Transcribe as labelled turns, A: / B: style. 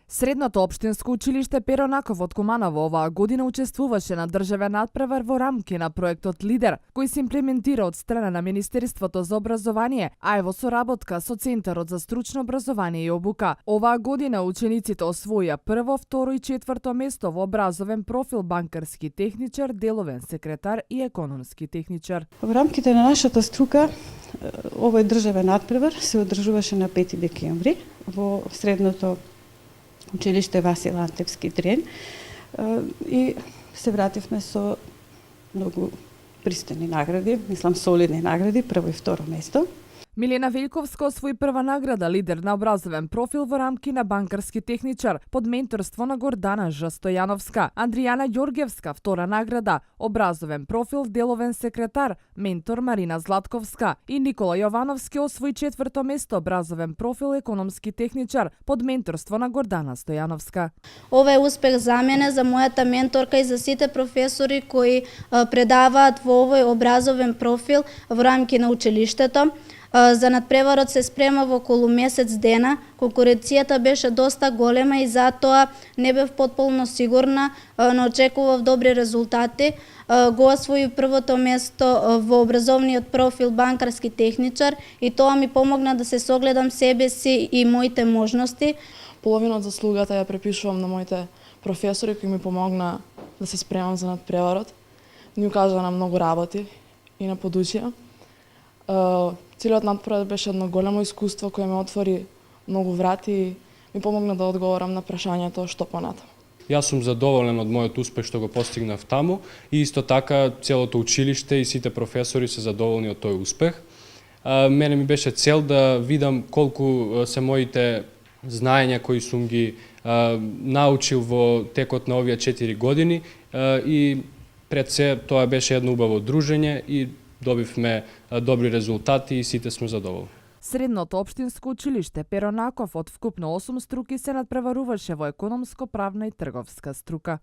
A: Средното општинско училиште Перо Наков од Куманово оваа година учествуваше на државен надпревар во рамки на проектот Лидер, кој се имплементира од страна на Министерството за образование, а е во соработка со Центарот за стручно образование и обука. Оваа година учениците освоија прво, второ и четврто место во образовен профил банкарски техничар, деловен секретар и економски техничар.
B: Во рамките на нашата струка, овој државен надпревар се одржуваше на 5 декември во средното училиште Васил Антевски Дрен и се вративме со многу пристойни награди, мислам солидни награди, прво и второ место.
A: Милена Велјковска освои прва награда лидер на образовен профил во рамки на банкарски техничар под менторство на Гордана Ж. Стојановска. Андријана Ѓорѓевска втора награда образовен профил деловен секретар ментор Марина Златковска и Никола Јовановски освои четврто место образовен профил економски техничар под менторство на Гордана Стојановска.
C: Ова е успех за мене, за мојата менторка и за сите професори кои предаваат во овој образовен профил во рамки на училиштето. За надпреварот се спрема во околу месец дена. Конкуренцијата беше доста голема и затоа не бев потполно сигурна, но очекував добри резултати. Го освои првото место во образовниот профил банкарски техничар и тоа ми помогна да се согледам себе си и моите можности.
D: Половина од заслугата ја препишувам на моите професори кои ми помогна да се спремам за надпреварот. Ни укажа на многу работи и на подучија. Целиот надпревар беше едно големо искуство кое ме отвори многу врати и ми помогна да одговорам на прашањето што понатаму.
E: Јас сум задоволен од мојот успех што го постигнав таму и исто така целото училиште и сите професори се задоволни од тој успех. Мене ми беше цел да видам колку се моите знаења кои сум ги научил во текот на овие 4 години и пред се тоа беше едно убаво дружење и добивме добри резултати и сите сме задоволни.
A: Средното општинско училиште Перо Наков од вкупно 8 струки се надпреваруваше во економско, правна и трговска струка.